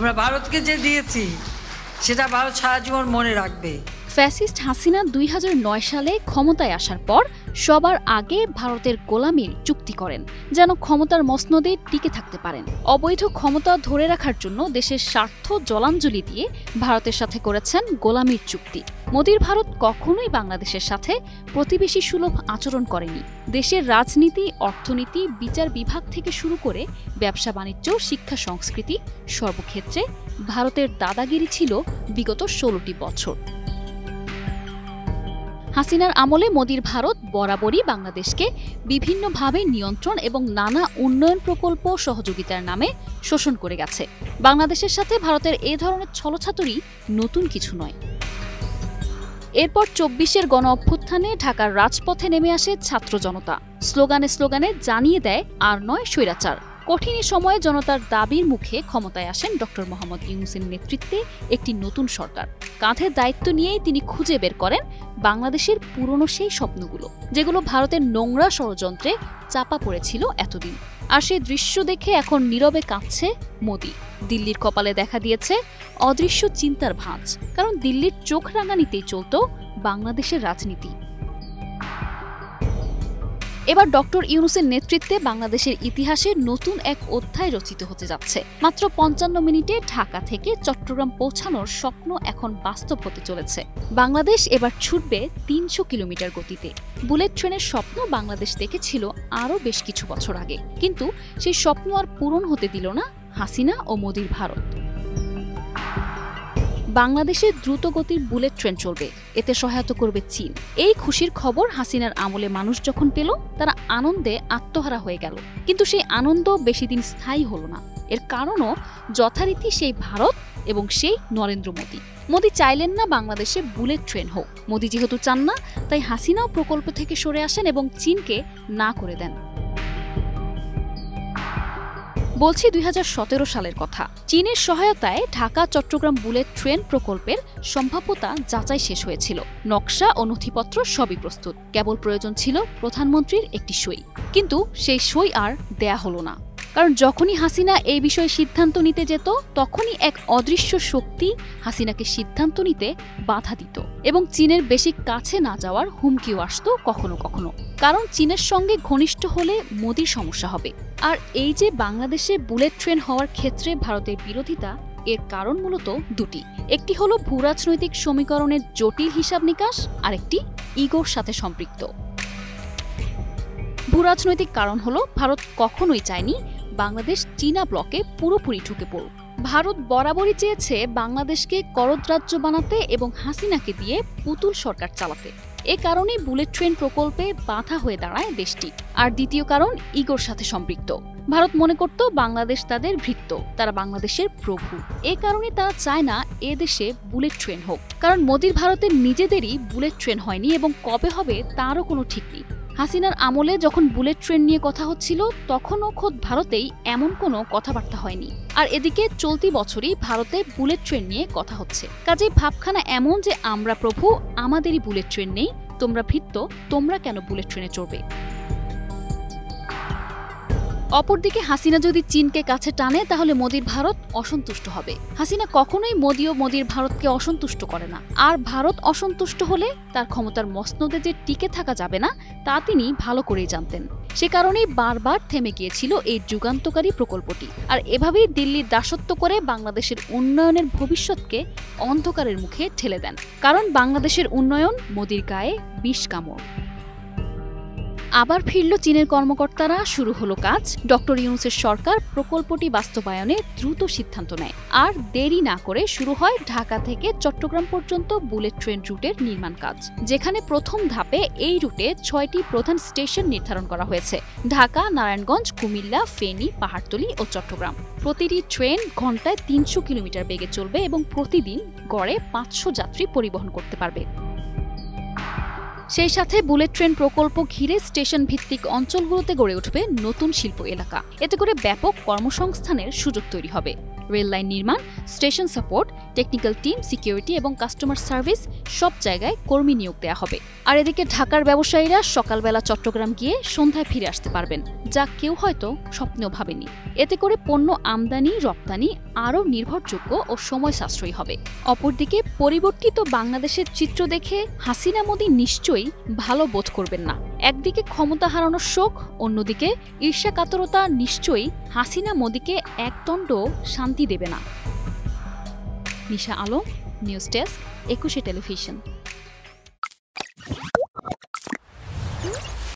আমরা ভারতকে যে দিয়েছি সেটা ভারত সারা জীবন মনে রাখবে। ফ্যাসিস্ট হাসিনা ২০০৯ সালে ক্ষমতায় আসার পর সবার আগে ভারতের গোলামির চুক্তি করেন, যেন ক্ষমতার মসনদে টিকে থাকতে পারেন। অবৈধ ক্ষমতা ধরে রাখার জন্য দেশের স্বার্থ জলাঞ্জলি দিয়ে ভারতের সাথে করেছেন গোলামির চুক্তি। মোদির ভারত কখনোই বাংলাদেশের সাথে প্রতিবেশী সুলভ আচরণ করেনি। দেশের রাজনীতি, অর্থনীতি, বিচার বিভাগ থেকে শুরু করে ব্যবসা বাণিজ্য, শিক্ষা, সংস্কৃতি সর্বক্ষেত্রে ভারতের দাদাগিরি ছিল বিগত ১৬টি বছর। হাসিনার আমলে মোদির ভারত বরাবরই বাংলাদেশকে বিভিন্নভাবে নিয়ন্ত্রণ এবং নানা উন্নয়ন প্রকল্প সহযোগিতার নামে শোষণ করে গেছে। বাংলাদেশের সাথে ভারতের এ ধরনের ছলছাতুরি নতুন কিছু নয়। এরপর ২৪-এর গণ অভ্যুত্থানে ঢাকার রাজপথে নেমে আসে ছাত্র জনতা। স্লোগানে স্লোগানে জানিয়ে দেয় আর নয় স্বৈরাচার। কঠিন সময়ে জনতার দাবির মুখে ক্ষমতায় আসেন ডক্টর মোহাম্মদ ইউনূসের নেতৃত্বে একটি নতুন সরকার। কাঁধের দায়িত্ব নিয়েই তিনি খুঁজে বের করেন বাংলাদেশের পুরনো সেই স্বপ্নগুলো, যেগুলো ভারতের নোংরা ষড়যন্ত্রে চাপা পড়েছিল এতদিন। আর সেই দৃশ্য দেখে এখন নীরবে কাঁদছে মোদি। দিল্লির কপালে দেখা দিয়েছে অদৃশ্য চিন্তার ভাঁজ, কারণ দিল্লির চোখ রাঙানিতেই চলত বাংলাদেশের রাজনীতি। এবার ডক্টর ইউনূসের নেতৃত্বে বাংলাদেশের ইতিহাসে নতুন এক অধ্যায় রচিত হতে যাচ্ছে। মাত্র ৫৫ মিনিটে ঢাকা থেকে চট্টগ্রাম পৌঁছানোর স্বপ্ন এখন বাস্তব হতে চলেছে। বাংলাদেশ এবার ছুটবে ৩০০ কিলোমিটার গতিতে। বুলেট ট্রেনের স্বপ্ন বাংলাদেশ দেখেছিল আরও বেশ কিছু বছর আগে, কিন্তু সেই স্বপ্ন আর পূরণ হতে দিল না হাসিনা ও মোদির ভারত। বাংলাদেশে দ্রুতগতির বুলেট ট্রেন চলবে, এতে সহায়তা করবে চীন। এই খুশির খবর হাসিনার আমলে মানুষ যখন পেল, তারা আনন্দে আত্মহারা হয়ে গেল। কিন্তু সেই আনন্দ বেশি দিন স্থায়ী হলো না। এর কারণও যথারীতি সেই ভারত এবং সেই নরেন্দ্র মোদি। মোদি চাইলেন না বাংলাদেশে বুলেট ট্রেন হোক। মোদি যেহেতু চান না, তাই হাসিনাও প্রকল্প থেকে সরে আসেন এবং চীনকে না করে দেন। বলছি ২০১৭ সালের কথা। চীনের সহায়তায় ঢাকা চট্টগ্রাম বুলেট ট্রেন প্রকল্পের সম্ভাব্যতা যাচাই শেষ হয়েছিল। নকশা ও নথিপত্র সবই প্রস্তুত, কেবল প্রয়োজন ছিল প্রধানমন্ত্রীর একটি সই। কিন্তু সেই সই আর দেয়া হলো না, কারণ যখনই হাসিনা এই বিষয়ে সিদ্ধান্ত নিতে যেত, তখনই এক অদৃশ্য শক্তি হাসিনাকে সিদ্ধান্ত নিতে বাধা দিত এবং চীনের বেশি কাছে না যাওয়ার হুমকিও আসত কখনো কখনো। কারণ চীনের সঙ্গে ঘনিষ্ঠ হলে মোদির সমস্যা হবে। আর এই যে বাংলাদেশে বুলেট ট্রেন হওয়ার ক্ষেত্রে ভারতের বিরোধিতা, এর কারণ মূলত দুটি। একটি হলো ভূরাজনৈতিক সমীকরণের জটিল হিসাব নিকাশ, আর একটি ইগোর সাথে সম্পৃক্ত। ভূরাজনৈতিক কারণ হলো ভারত কখনোই চায়নি বাংলাদেশ চীনা ব্লকে পুরোপুরি ঢুকে পড়ুক। ভারত বরাবরই চেয়েছে বাংলাদেশকে করদ রাজ্য বানাতে এবং হাসিনাকে দিয়ে পুতুল সরকার চালাতে। এ কারণেই বুলেট ট্রেন প্রকল্পে বাধা হয়ে দাঁড়ায় দেশটি। আর দ্বিতীয় কারণ ইগোর সাথে সম্পৃক্ত। ভারত মনে করত বাংলাদেশ তাদের ভৃত্য, তারা বাংলাদেশের প্রভু। এ কারণে তারা চায় না এ দেশে বুলেট ট্রেন হোক, কারণ মোদির ভারতের নিজেদেরই বুলেট ট্রেন হয়নি এবং কবে হবে তারও কোনো ঠিক নেই। হাসিনার আমলে যখন বুলেট ট্রেন নিয়ে কথা হচ্ছিল, তখনও খোদ ভারতেই এমন কোনো কথাবার্তা হয়নি। আর এদিকে চলতি বছরই ভারতে বুলেট ট্রেন নিয়ে কথা হচ্ছে। কাজেই ভাবখানা এমন যে আমরা প্রভু, আমাদেরই বুলেট ট্রেন নেই, তোমরা ভৃত্য, তোমরা কেন বুলেট ট্রেনে চড়বে? অপরদিকে হাসিনা যদি চীনকে কাছে টানে, তাহলে মোদির ভারত অসন্তুষ্ট হবে। হাসিনা কখনোই মোদি ও মোদির ভারতকে অসন্তুষ্ট করে না। আর ভারত অসন্তুষ্ট হলে তার ক্ষমতার মসনদে যে টিকে থাকা যাবে না, তা তিনি ভালো করেই জানতেন। সে কারণেই বারবার থেমে গিয়েছিল এই যুগান্তকারী প্রকল্পটি। আর এভাবেই দিল্লির দাসত্ব করে বাংলাদেশের উন্নয়নের ভবিষ্যৎকে অন্ধকারের মুখে ঠেলে দেন। কারণ বাংলাদেশের উন্নয়ন মোদির গায়ে বিষ কামড়। আবার ফিরল চীনের কর্মকর্তারা, শুরু হলো কাজ। ডক্টর ইউনূসের সরকার প্রকল্পটি বাস্তবায়নে দ্রুত সিদ্ধান্ত নেয়। আর দেরি না করে শুরু হয় ঢাকা থেকে চট্টগ্রাম পর্যন্ত বুলেট ট্রেন রুটের নির্মাণ কাজ, যেখানে প্রথম ধাপে এই রুটে ৬টি প্রধান স্টেশন নির্ধারণ করা হয়েছে: ঢাকা, নারায়ণগঞ্জ, কুমিল্লা, ফেনী, পাহাড়তলী ও চট্টগ্রাম। প্রতিটি ট্রেন ঘন্টায় ৩০০ কিলোমিটার বেগে চলবে এবং প্রতিদিন গড়ে ৫০০ যাত্রী পরিবহন করতে পারবে। সেই সাথে বুলেট ট্রেন প্রকল্প ঘিরে স্টেশন ভিত্তিক অঞ্চলগুলোতে গড়ে উঠবে নতুন শিল্প এলাকা। এতে করে ব্যাপক কর্মসংস্থানের সুযোগ তৈরি হবে। রেল লাইন নির্মাণ, station support, technical team, security এবং কাস্টমার সার্ভিস সব জায়গায় কর্মী নিয়োগ দেওয়া হবে। আর এদিকে ঢাকার ব্যবসায়ীরা সকালবেলা চট্টগ্রাম গিয়ে সন্ধ্যায় ফিরে আসতে পারবেন, যা কেউ হয়তো স্বপ্নেও ভাবেনি। এতে করে পণ্য আমদানি রপ্তানি আরও নির্ভরযোগ্য ও সময় সাশ্রয়ী হবে। অপরদিকে পরিবর্তিত বাংলাদেশের চিত্র দেখে হাসিনা মোদি নিশ্চয়ই ভালো বোধ করবেন না। একদিকে ক্ষমতা হারানোর শোক, অন্যদিকে ঈর্ষাকাতরতা নিশ্চয়ই হাসিনা মোদিকে একদণ্ড শান্তি দেবে না। নিশা আলম, নিউজ ডেস্ক, 21 টেলিভিশন।